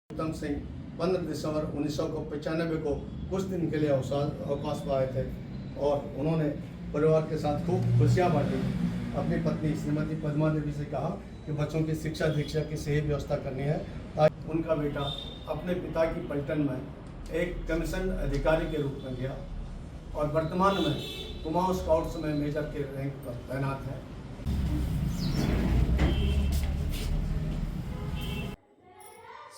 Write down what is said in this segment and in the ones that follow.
उत्तम सिंह 15 दिसंबर 1995 को कुछ दिन के लिए अवकाश पाए थे और उन्होंने परिवार के साथ खूब खुशियाँ बांटी। अपनी पत्नी श्रीमती पद्मा देवी से कहा कि बच्चों की शिक्षा दीक्षा की सही व्यवस्था करनी है ताकि उनका बेटा अपने पिता की पलटन में एक कमीशन अधिकारी के रूप में गया और वर्तमान में कुमाऊं स्काउट्स में मेजर के रैंक पर तैनात है।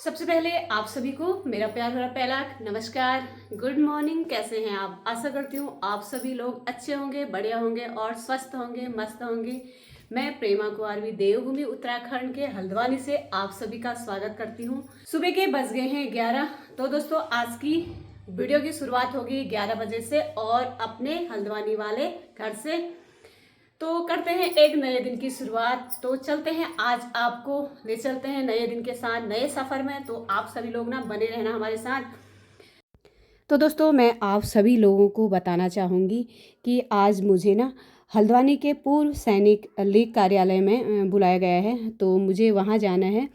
सबसे पहले आप सभी को मेरा प्यार भरा पहला नमस्कार, गुड मॉर्निंग। कैसे हैं आप? आशा करती हूँ आप सभी लोग अच्छे होंगे, बढ़िया होंगे और स्वस्थ होंगे, मस्त होंगे। मैं प्रेमा कुमारी देवभूमि उत्तराखंड के हल्द्वानी से आप सभी का स्वागत करती हूँ। सुबह के बज गए हैं 11। तो दोस्तों आज की वीडियो की शुरुआत होगी 11 बजे से और अपने हल्द्वानी वाले घर से। तो करते हैं एक नए दिन की शुरुआत। तो चलते हैं, आज आपको ले चलते हैं नए दिन के साथ नए सफ़र में। तो आप सभी लोग ना बने रहना हमारे साथ। तो दोस्तों मैं आप सभी लोगों को बताना चाहूँगी कि आज मुझे ना हल्द्वानी के पूर्व सैनिक लीग कार्यालय में बुलाया गया है। तो मुझे वहाँ जाना है।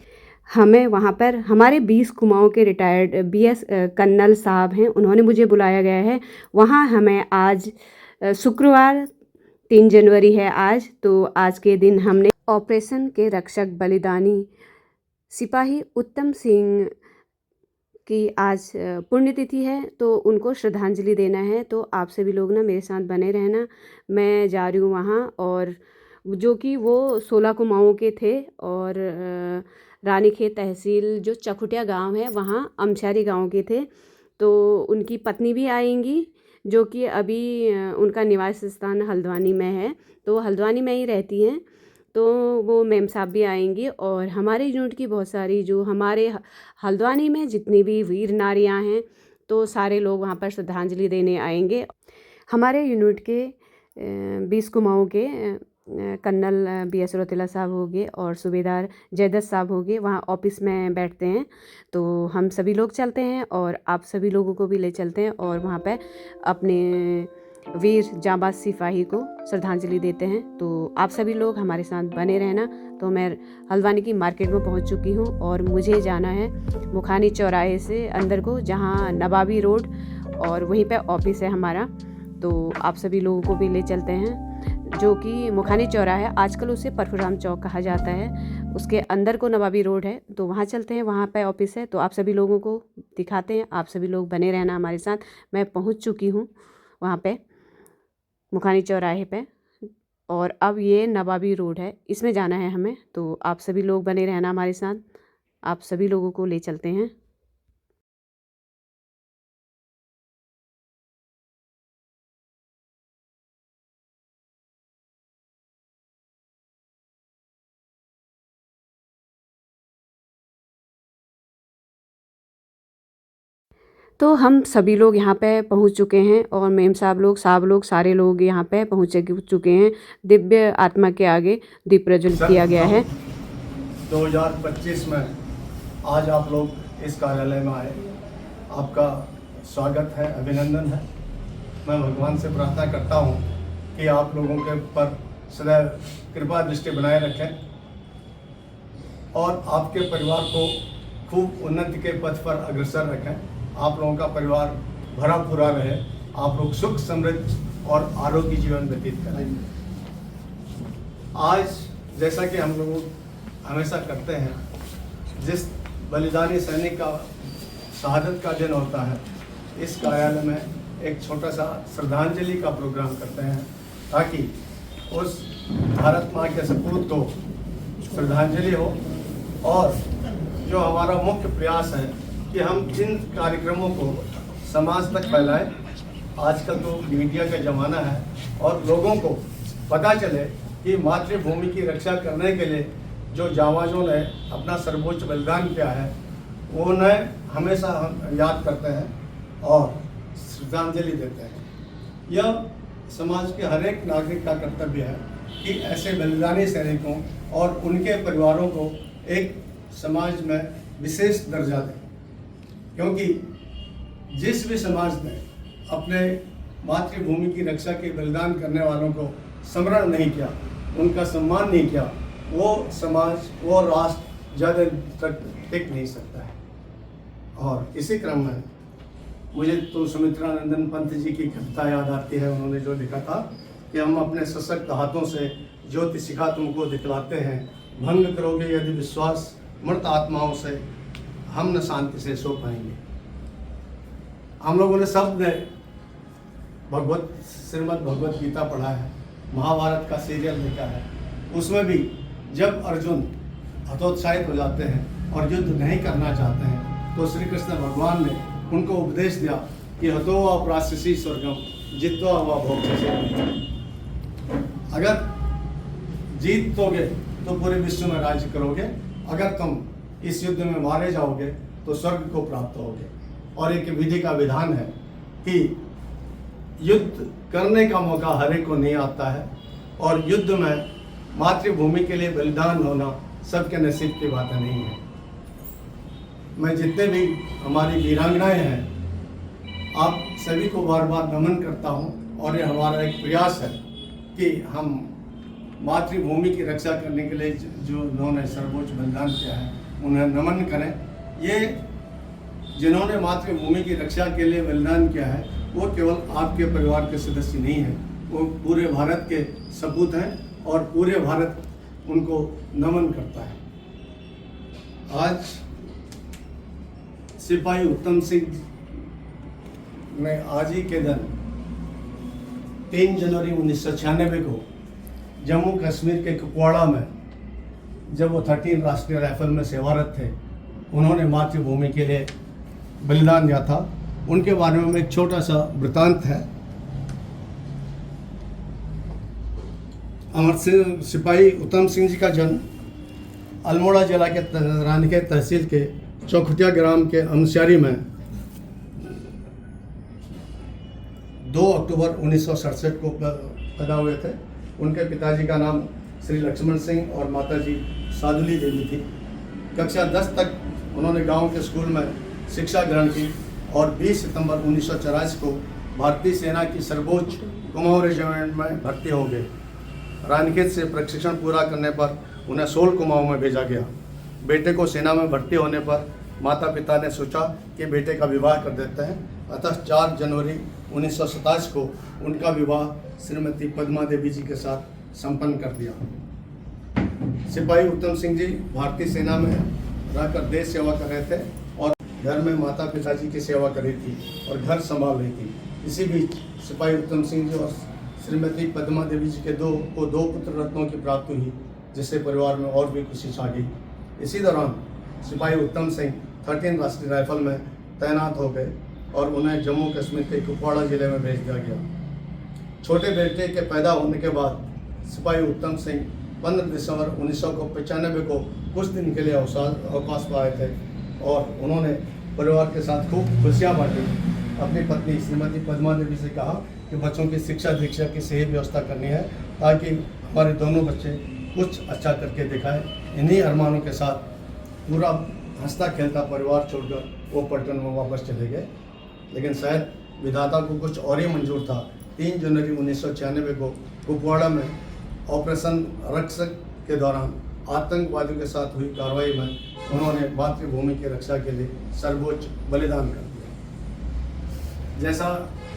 हमें वहाँ पर हमारे 20 कुमाऊं के रिटायर्ड BS कर्नल साहब हैं, उन्होंने मुझे बुलाया गया है। वहाँ हमें आज शुक्रवार 3 जनवरी है आज। तो आज के दिन हमने ऑपरेशन के रक्षक बलिदानी सिपाही उत्तम सिंह की आज पुण्यतिथि है, तो उनको श्रद्धांजलि देना है। तो आप सभी लोग ना मेरे साथ बने रहना। मैं जा रही हूँ वहाँ, और जो कि वो 16 कुमाऊं के थे और रानीखेत तहसील जो चकुटिया गांव है वहाँ अमशारी गांव के थे। तो उनकी पत्नी भी आएंगी जो कि अभी उनका निवास स्थान हल्द्वानी में है, तो हल्द्वानी में ही रहती हैं। तो वो मैम साहब भी आएंगी और हमारे यूनिट की बहुत सारी जो हमारे हल्द्वानी में जितनी भी वीर नारियां हैं तो सारे लोग वहाँ पर श्रद्धांजलि देने आएंगे। हमारे यूनिट के 20 कुमाऊं के कर्नल BS रोतेला साहब हो गए और सूबेदार जयदत्त साहब हो गए, वहाँ ऑफिस में बैठते हैं। तो हम सभी लोग चलते हैं और आप सभी लोगों को भी ले चलते हैं और वहाँ पे अपने वीर जांबाज सिपाही को श्रद्धांजलि देते हैं। तो आप सभी लोग हमारे साथ बने रहना। तो मैं हल्द्वानी की मार्केट में पहुँच चुकी हूँ और मुझे जाना है मुखानी चौराहे से अंदर को, जहाँ नवाबी रोड और वहीं पे ऑफिस है हमारा। तो आप सभी लोगों को भी ले चलते हैं, जो कि मुखानी चौराहा है, आजकल उसे परशुराम चौक कहा जाता है। उसके अंदर को नवाबी रोड है, तो वहाँ चलते हैं, वहाँ पे ऑफिस है। तो आप सभी लोगों को दिखाते हैं, आप सभी लोग बने रहना हमारे साथ। मैं पहुँच चुकी हूँ वहाँ पे मुखानी चौराहे पे, और अब ये नवाबी रोड है, इसमें जाना है हमें। तो आप सभी लोग बने रहना हमारे साथ, आप सभी लोगों को ले चलते हैं। तो हम सभी लोग यहाँ पे पहुँच चुके हैं और मेम साहब लोग सारे लोग यहाँ पे पहुँच चुके हैं। दिव्य आत्मा के आगे दीप प्रज्वलित किया गया है। 2025 में आज आप लोग इस कार्यालय में आए, आपका स्वागत है, अभिनंदन है। मैं भगवान से प्रार्थना करता हूँ कि आप लोगों के ऊपर सदैव कृपा दृष्टि बनाए रखें और आपके परिवार को खूब उन्नति के पथ पर अग्रसर रखें। आप लोगों का परिवार भरा पूरा रहे, आप लोग सुख समृद्ध और आरोग्य जीवन व्यतीत करें। आज जैसा कि हम लोग हमेशा करते हैं, जिस बलिदानी सैनिक का शहादत का दिन होता है, इस कार्यालय में एक छोटा सा श्रद्धांजलि का प्रोग्राम करते हैं ताकि उस भारत माँ के सपूत को श्रद्धांजलि हो। और जो हमारा मुख्य प्रयास है कि हम इन कार्यक्रमों को समाज तक फैलाएं। आजकल तो मीडिया का ज़माना है और लोगों को पता चले कि मातृभूमि की रक्षा करने के लिए जो जांबाजों ने अपना सर्वोच्च बलिदान किया है, वो उन्हें हमेशा हम याद करते हैं और श्रद्धांजलि देते हैं। यह समाज के हर एक नागरिक का कर्तव्य है कि ऐसे बलिदानी सैनिकों और उनके परिवारों को एक समाज में विशेष दर्जा दें, क्योंकि जिस भी समाज ने अपने मातृभूमि की रक्षा के बलिदान करने वालों को स्मरण नहीं किया, उनका सम्मान नहीं किया, वो समाज, वो राष्ट्र ज़्यादा तक टिक नहीं सकता है। और इसी क्रम में मुझे तो सुमित्रानंदन पंत जी की कविता याद आती है। उन्होंने जो लिखा था कि हम अपने सशक्त हाथों से ज्योति शिखा तुमको दिखलाते हैं, भंग करोगे यदि विश्वास मृत आत्माओं से हम न शांति से सो पाएंगे। हम लोगों ने सब ने श्रीमद् भगवत गीता पढ़ा है, महाभारत का सीरियल देखा है। उसमें भी जब अर्जुन हतोत्साहित हो जाते हैं और युद्ध नहीं करना चाहते हैं तो श्री कृष्ण भगवान ने उनको उपदेश दिया कि हतो वा प्राश्यसी स्वर्गम जित्वा वा भोक्ष्यसे। अगर जीतोगे तो पूरे विश्व में राज्य करोगे, अगर तुम इस युद्ध में मारे जाओगे तो स्वर्ग को प्राप्त होगे। और एक विधि का विधान है कि युद्ध करने का मौका हर एक को नहीं आता है और युद्ध में मातृभूमि के लिए बलिदान होना सबके नसीब की बात नहीं है। मैं जितने भी हमारी वीरांगनाएं हैं आप सभी को बार बार नमन करता हूं और ये हमारा एक प्रयास है कि हम मातृभूमि की रक्षा करने के लिए जो उन्होंने सर्वोच्च बलिदान किया है उन्हें नमन करें। ये जिन्होंने मातृभूमि की रक्षा के लिए बलिदान किया है वो केवल आपके परिवार के सदस्य नहीं हैं, वो पूरे भारत के सपूत हैं और पूरे भारत उनको नमन करता है। आज सिपाही उत्तम सिंह ने आज ही के दिन 3 जनवरी 1996 को जम्मू कश्मीर के कुपवाड़ा में जब वो 13 राष्ट्रीय राइफल में सेवारत थे उन्होंने मातृभूमि के लिए बलिदान दिया था। उनके बारे में एक छोटा सा वृतांत है। अमर सिंह सिपाही उत्तम सिंह जी का जन्म अल्मोड़ा जिला के रानीखेत तहसील के चौखुटिया ग्राम के अमस्यारी में 2 अक्टूबर 1967 को पैदा हुए थे। उनके पिताजी का नाम श्री लक्ष्मण सिंह और माताजी सादुली देवी थी। कक्षा 10 तक उन्होंने गांव के स्कूल में शिक्षा ग्रहण की और 20 सितंबर 1984 को भारतीय सेना की सर्वोच्च कुमाऊं रेजिमेंट में भर्ती हो गए। रानीखेत से प्रशिक्षण पूरा करने पर उन्हें 16 कुमाऊं में भेजा गया। बेटे को सेना में भर्ती होने पर माता पिता ने सोचा कि बेटे का विवाह कर देते हैं, अतः 4 जनवरी 1927 को उनका विवाह श्रीमती पद्मा देवी जी के साथ संपन्न कर दिया। सिपाही उत्तम सिंह जी भारतीय सेना में रहकर देश सेवा कर रहे थे और घर में माता पिताजी की सेवा कर रही थी और घर संभाल रही थी। इसी बीच सिपाही उत्तम सिंह जी और श्रीमती पद्मा देवी जी के दो पुत्र रत्नों की प्राप्ति हुई, जिससे परिवार में और भी खुशी छा गई। इसी दौरान सिपाही उत्तम सिंह 13 राष्ट्रीय राइफल में तैनात हो गए और उन्हें जम्मू कश्मीर के कुपवाड़ा जिले में भेज दिया गया। छोटे बेटे के पैदा होने के बाद सिपाही उत्तम सिंह 15 दिसंबर 1995 को कुछ दिन के लिए अवकाश पाए थे और उन्होंने परिवार के साथ खूब खुशियाँ बांटी। अपनी पत्नी श्रीमती पद्मा देवी से कहा कि बच्चों की शिक्षा दीक्षा की सही व्यवस्था करनी है ताकि हमारे दोनों बच्चे कुछ अच्छा करके दिखाएं। इन्हीं अरमानों के साथ पूरा हंसता खेलता परिवार छोड़कर वो पलटन में वापस चले गए। लेकिन शायद विधाता को कुछ और ही मंजूर था। 3 जनवरी 1996 को कुपवाड़ा में ऑपरेशन रक्षक के दौरान आतंकवादियों के साथ हुई कार्रवाई में उन्होंने मातृभूमि की रक्षा के लिए सर्वोच्च बलिदान कर दिया। जैसा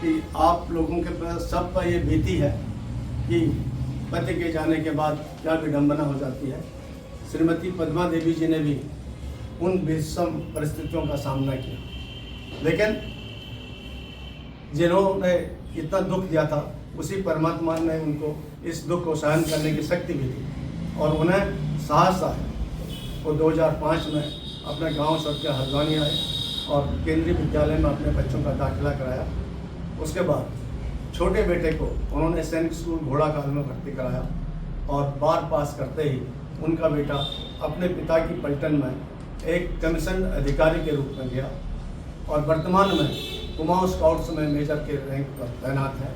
कि आप लोगों के पास सब पर ये बीती है कि पति के जाने के बाद क्या विडंबना हो जाती है, श्रीमती पद्मा देवी जी ने भी उन विषम परिस्थितियों का सामना किया। लेकिन जिन्होंने इतना दुख दिया था उसी परमात्मा ने उनको इस दुख को सहन करने की शक्ति भी दी और उन्हें साहस आया। वो 2005 में अपने गांव छोड़ के हल्द्वानी आए और केंद्रीय विद्यालय में अपने बच्चों का दाखिला कराया। उसके बाद छोटे बेटे को उन्होंने सैनिक स्कूल घोड़ाखाल में भर्ती कराया और बार पास करते ही उनका बेटा अपने पिता की पलटन में एक कमीशन अधिकारी के रूप में गया और वर्तमान में कुमाऊं स्काउट्स में मेजर के रैंक पर तैनात है।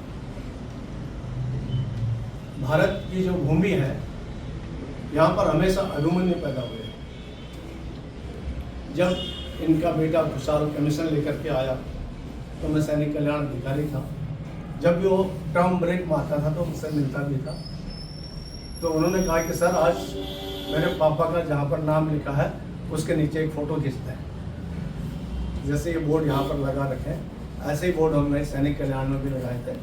भारत की जो भूमि है यहाँ पर हमेशा अभिमन्यु पैदा हुए। जब इनका बेटा खुशहाल कमीशन लेकर के आया तो मैं सैनिक कल्याण अधिकारी था। जब भी वो टर्म ब्रेक में आता था तो मुझसे मिलता भी था। तो उन्होंने कहा कि सर आज मेरे पापा का जहाँ पर नाम लिखा है उसके नीचे एक फ़ोटो खींचते हैं। जैसे ये बोर्ड यहाँ पर लगा रखे हैं, ऐसे ही बोर्ड हमने सैनिक कल्याण में भी लगाए थे।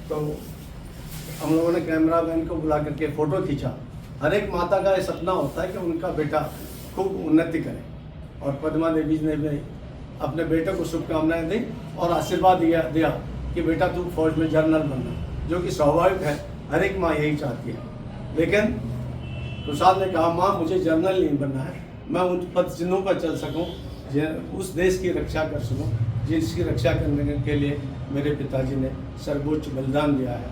तो हम लोगों ने कैमरामैन को बुला करके फ़ोटो खींचा। हर एक माता का ये सपना होता है कि उनका बेटा खूब उन्नति करे, और पद्मा देवी ने भी अपने बेटे को शुभकामनाएं दी और आशीर्वाद दिया कि बेटा तू फौज में जनरल बनना, जो कि स्वाभाविक है, हर एक माँ यही चाहती है। लेकिन कुशाल ने कहा, माँ मुझे जनरल नहीं बनना है, मैं उन पद चिन्हों पर चल सकूं, उस देश की रक्षा कर सकूं जिसकी रक्षा करने के लिए मेरे पिताजी ने सर्वोच्च बलिदान दिया है।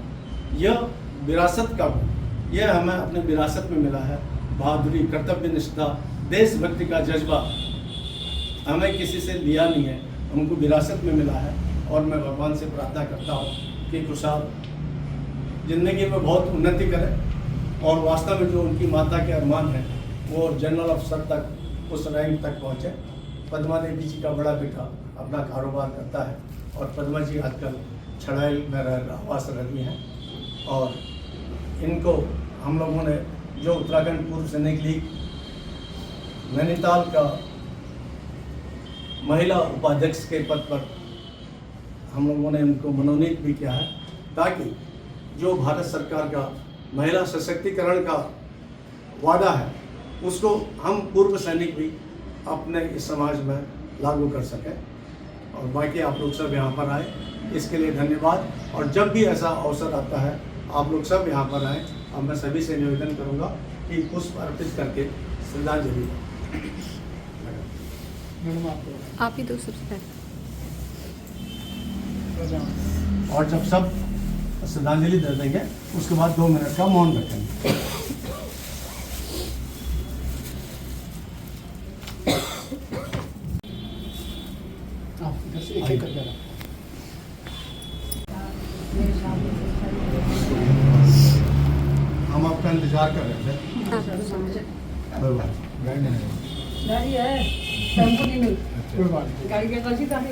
यह विरासत का गुण, यह हमें अपने विरासत में मिला है। बहादुरी, कर्तव्य निष्ठा, देशभक्ति का जज्बा हमें किसी से लिया नहीं है, हमको विरासत में मिला है। और मैं भगवान से प्रार्थना करता हूँ कि कुशाल जिंदगी में बहुत उन्नति करे, और वास्तव में जो उनकी माता के अरमान है वो जनरल अफसर तक, उस रैंक तक पहुँचे। पद्मा देवी जी का बड़ा बेटा अपना कारोबार करता है, और पद्मा जी आजकल छड़ैल में आवास रही हैं। और इनको हम लोगों ने जो उत्तराखंड पूर्व सैनिक लीग नैनीताल का महिला उपाध्यक्ष के पद पर हम लोगों ने उनको मनोनीत भी किया है, ताकि जो भारत सरकार का महिला सशक्तिकरण का वादा है उसको हम पूर्व सैनिक भी अपने इस समाज में लागू कर सकें। और बाकी आप लोग सब यहाँ पर आए, इसके लिए धन्यवाद। और जब भी ऐसा अवसर आता है आप लोग सब यहाँ पर आएँ। अब मैं सभी से निवेदन करूँगा कि पुष्प अर्पित करके श्रद्धांजलि। आप ही दो सबसे पहले। और जब सब श्रद्धांजलि दे देंगे उसके बाद 2 मिनट का मौन रखेंगे। एक करके हम आपका इंतजार कर रहे थे। गाड़ी है, टेम्पो नहीं, कोई बात नहीं, गाड़ी के कैसी गाड़ी।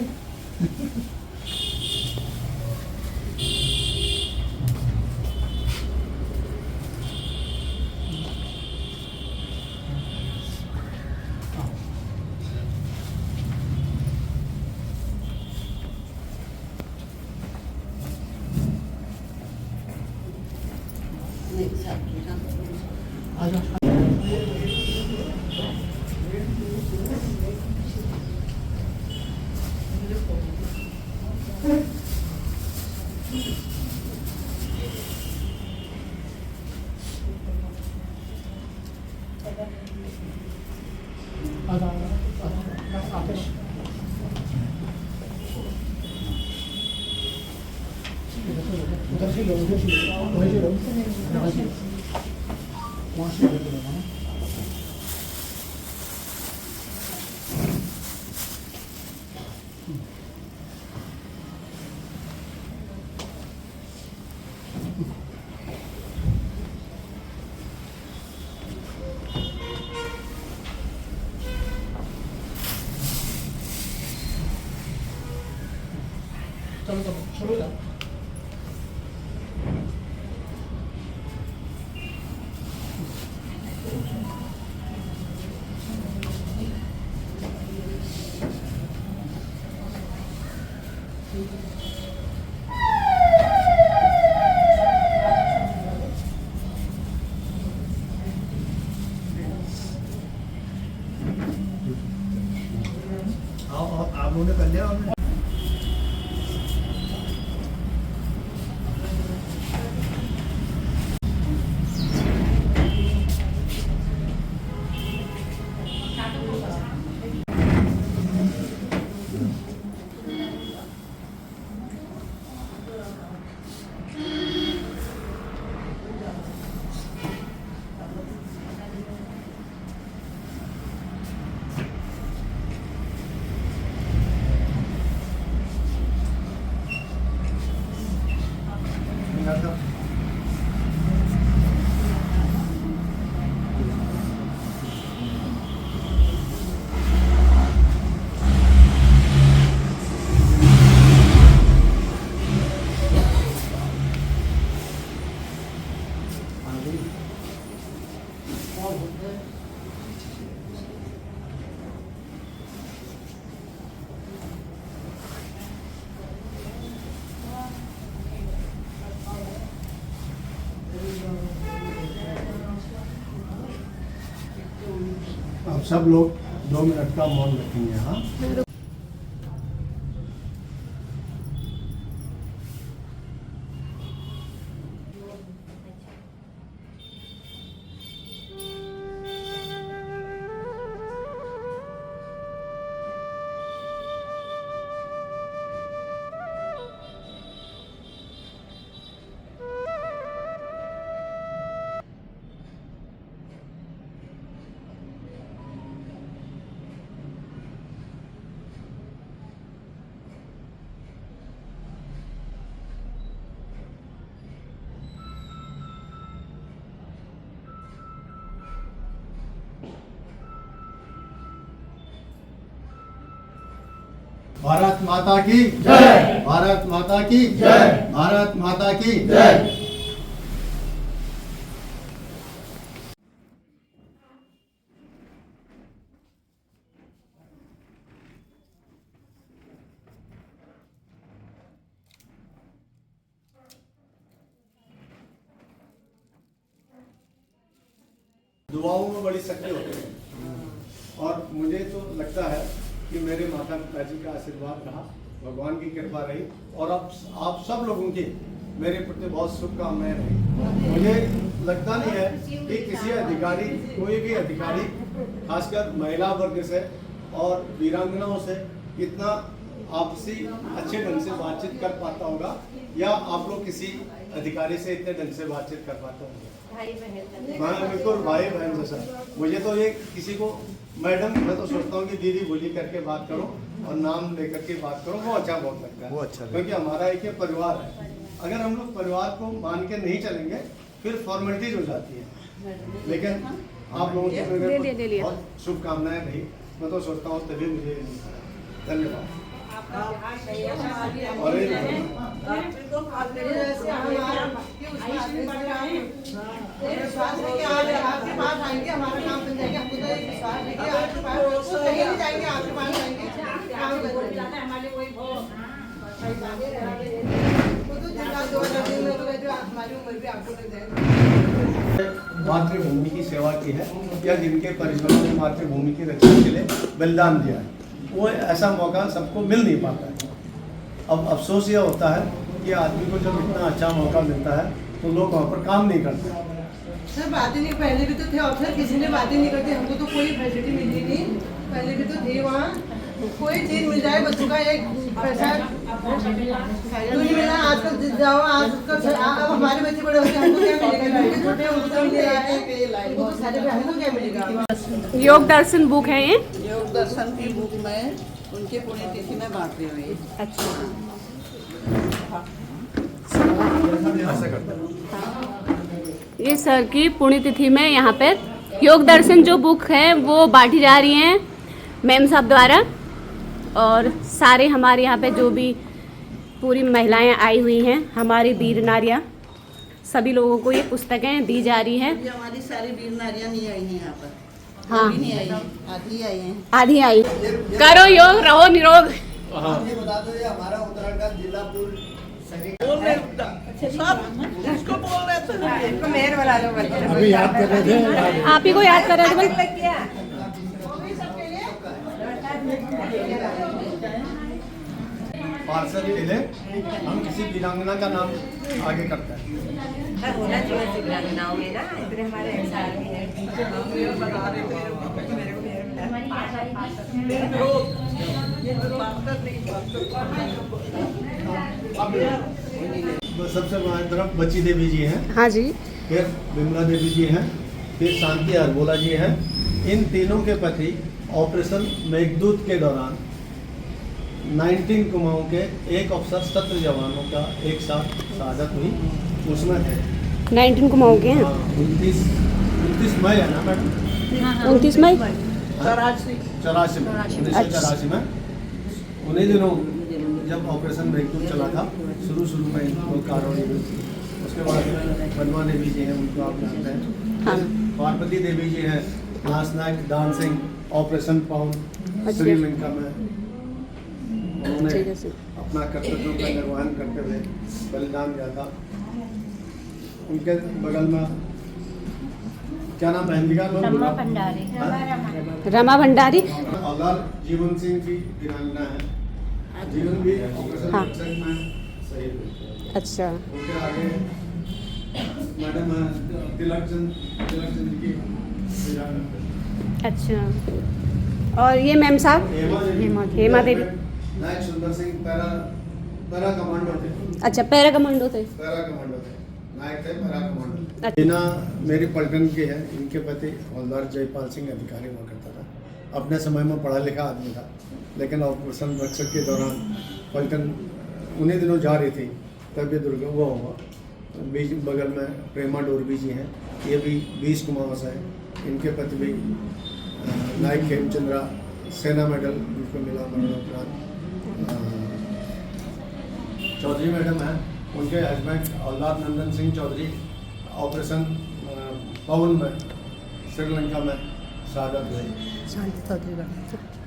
उधर से लो, उधर से लो, वहीं से लो, वहाँ से लो। चलो चलो शुरू जाओ। आप लोगों ने कर लिया आपने? सब लोग 2 मिनट का मौन रखेंगे। हाँ, भारत माता की जय, भारत माता की जय, भारत माता की जय। दुआओं में बड़ी शक्ति होती है और मुझे तो लगता है कि मेरे माता पिताजी का आशीर्वाद रहा, भगवान की कृपा रही और अब आप सब लोगों की मेरे प्रति बहुत शुभकामनाएं रही। मुझे लगता नहीं है कि किसी अधिकारी, कोई भी अधिकारी, खासकर महिला वर्ग से और वीरांगनाओं से इतना आपसी अच्छे ढंग से बातचीत कर पाता होगा या आप लोग किसी अधिकारी से इतने ढंग से बातचीत कर पाते होंगे। बिल्कुल भाई बहन जैसा। मुझे तो ये किसी को मैडम, मैं तो सोचता हूँ कि दीदी बोली करके बात करो और नाम लेकर के बात करो, वो अच्छा बहुत लगता है। वो अच्छा, क्योंकि हमारा एक परिवार है। अगर हम लोग परिवार को मान के नहीं चलेंगे फिर फॉर्मेलिटीज हो जाती है। लेकिन आप लोगों की मेरे बहुत शुभकामनाएं रही। मैं तो सोचता हूँ तभी मुझे धन्यवाद। और मातृभूमि की सेवा की है या जिनके परिजनों ने मातृभूमि की रक्षा के लिए बलिदान दिया है, वो ऐसा मौका सबको मिल नहीं पाता है। अब अफसोस यह होता है कि आदमी को जब इतना अच्छा मौका मिलता है तो लोग वहाँ पर काम नहीं करते। सर बातें नहीं, पहले भी तो थे ऑफिसर, किसी ने बातें नहीं करती। हमको तो कोई फैसिलिटी मिली नहीं, पहले भी तो थे वहाँ। कोई चीज मिल जाए, बच्चों का एक पैसा तो नहीं मिला। आजकल जाओ, आजकल अब हमारे बच्चे बड़े होते हैं, हमको क्या मिलेगा? जिनके छोटे हैं उनको तो मिल रहा है, उनको तो सारे बहनों को क्या मिलेगा? योग दर्शन बुक है ये। योग दर्शन की बुक में उनके पुण्यतिथि में बांट रही हुई। अच्छा, ये सर की पुण्यतिथि में यहाँ पे योग दर्शन जो बुक है वो बांटी जा रही हैं मैम साहब द्वारा। और सारे हमारे यहाँ पे जो भी पूरी महिलाएं आई हुई हैं, हमारी वीर नारियाँ, सभी लोगों को ये पुस्तकें दी जा रही हैं। हमारी सारी वीर नारियाँ नहीं आई हैं यहाँ पर। हाँ, नहीं आई हैं, आधी आई हैं। आधी आई। करो योग, रहो निरोग। ये बता दो, ये हमारा उत्तराखंड जिला पूर्व अभी याद कर रहे थे, आप ही को याद कर रहे थे। पार्सल के लिए हम किसी वीरांगना का नाम आगे करते हैं। होना चाहिए वीरांगनाओं में ना, इतने हमारे एहसास भी है। सबसे बाएं तरफ बच्ची देवी जी हैं। हाँ जी। फिर विमला देवी जी हैं, फिर शांति अरबोला जी हैं। इन तीनों के पति ऑपरेशन मेघदूत के दौरान 19 कुमाऊं के एक अफसर 17 जवानों का एक साथ शहादत हुई, उसमें है 19 कुमाऊं के हैं। 29 मई है ना मैडम? 29 मई 84 में 1984 में। उन्हीं दिनों जब ऑपरेशन मेघदूत चला था, शुरू में इनको कारवाई हुई। उसके बाद पद्मा देवी जी हैं, उनको आप जानते हैं। हाँ। पार्वती देवी जी हैं, last night dancing operation pound Sri Lanka में। उन्होंने अपना कर्तव्यों का निर्वहन करते हुए बलिदान दिया था। उनके बगल में क्या नाम बहन का? रमा भंडारी। रमा भंडारी। हवलदार जीवन सिंह की वीरांगना है। जीवन भी ऑपरेशन हाँ। में शहीद हुई। अच्छा उनके आगे मैडम तिलक चंद की वीरांगना। अच्छा। और ये मैम साहब? हेमा देवी। नायक सुंदर सिंह पैरा कमांडो थे। अच्छा, पैरा कमांडो थे। पैरा कमांडो थे, नायक थे पैरा कमांडो। अच्छा। टीना मेरी पलटन की है। इनके पति हवलदार जयपाल सिंह अधिकारी हुआ करता था। अपने समय में पढ़ा लिखा आदमी था, लेकिन ऑपरेशन रक्षक के दौरान पलटन उन्हीं दिनों जा रही थी, तब ये दुर्घटना हुआ। बीच बगल में प्रेमा डोरबी जी हैं, ये भी 20 कुमावस हैं। इनके पति भी नायक हेमचंद्रा सेना मेडल उनको मिला मरणोपरांत। चौधरी मैडम हैं, उनके हस्बैंड हवलदार नंदन सिंह चौधरी ऑपरेशन पवन में श्रीलंका में शहादत हुई।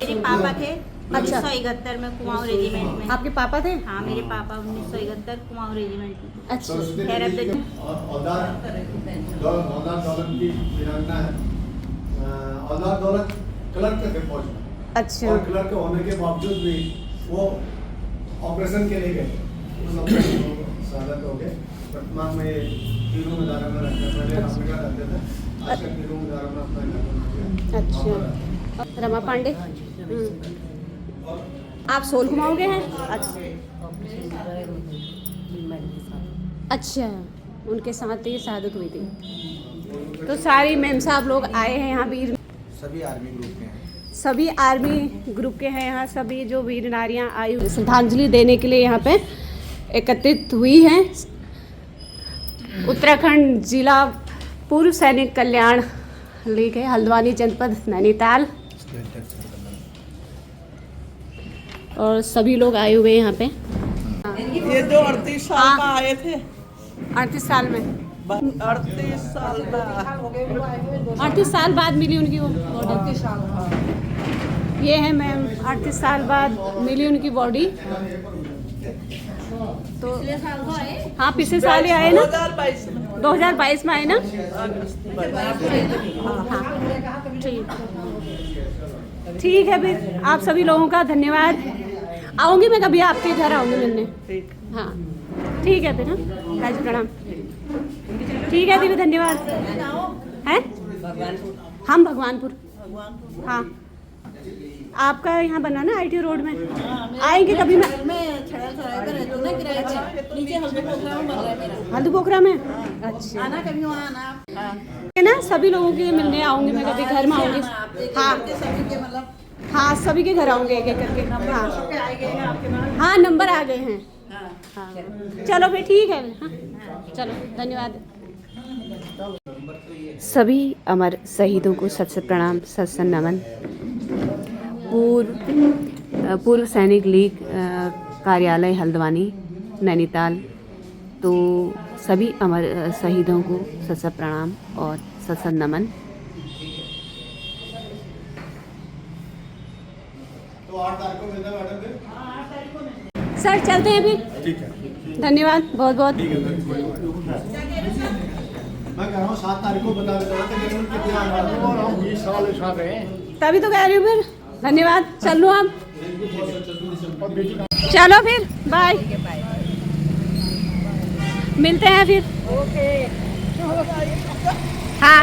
मेरे पापा थे अच्छा। 1971 में कुमाऊं रेजिमेंट में। आपके पापा थे? हाँ, मेरे पापा 1971 कुमाऊं रेजिमेंट में। अच्छा। हवलदार दौलत की वीरांगना है। हवलदार दौलत क्लर्क थे फौज में। अच्छा। और क्लर्क होने के बावजूद भी वो ऑपरेशन के लिए गए। उस ऑपरेशन को शहादत हो गए। वर्तमान में ये तीनों मदारों में रहते हैं। पहले अफ्रीका रहते थे, आजकल तीनों मदारों में अपना घर बना लिया। अच्छा। रमा पांडे। आप सोल कुमाऊं के हैं? अच्छा, उनके साथ ये शहादत हुई थी। तो सारी मैम साहब लोग आए हैं यहाँ वीर। सभी आर्मी ग्रुप के हैं। सभी आर्मी ग्रुप के हैं यहाँ। सभी जो वीर नारियाँ आई हुई श्रद्धांजलि देने के लिए यहाँ पे एकत्रित हुई हैं। उत्तराखंड जिला पूर्व सैनिक कल्याण लीग है, हल्द्वानी जनपद नैनीताल। और सभी लोग आए हुए हैं यहाँ पे। ये जो 38 साल का आए थे, 38 साल में 38 साल का 38 साल बाद मिली उनकी वो 38 साल का। ये है मैम, 38 साल बाद मिली उनकी बॉडी। तो हाँ, पिछले साल ही आए ना, 2022 में। 2022 में आए ना। ठीक है, फिर आप सभी लोगों का धन्यवाद। आऊँगी मैं कभी आपके घर, आऊँगी मिलने। हाँ ठीक है फिर। हाँ राजी प्रणाम। ठीक है दीदी, धन्यवाद। हैं हम भगवानपुर। हाँ, आपका यहाँ बना ना ITO रोड में? आएंगे कभी। मैं हल्दी पोखरा में। अच्छा, आना कभी वहाँ आना। है ना, सभी लोगों के मिलने आऊँगी मैं कभी, घर में आऊँगी। हाँ सभी के मतलब हाँ, सभी के घर आऊँगे एक एक करके। हाँ हाँ, नंबर आ गए हैं। हाँ चलो फिर ठीक है। हाँ चलो, धन्यवाद। सभी अमर शहीदों को सत सत प्रणाम, सत सत नमन। पूर्व सैनिक लीग कार्यालय हल्द्वानी नैनीताल। तो सभी अमर शहीदों को सत सत प्रणाम और सत सत नमन। तो 8 तारीख को मिलना मैडम फिर। सर चलते हैं फिर। ठीक है, धन्यवाद बहुत बहुत। ठीक है। मैं कह रहा हूँ 7 तारीख को बता देना कितना 20 साल रहे। तभी तो कह रही हूँ फिर। धन्यवाद, चल लो आप। चलो फिर, बाय। मिलते हैं फिर। हाँ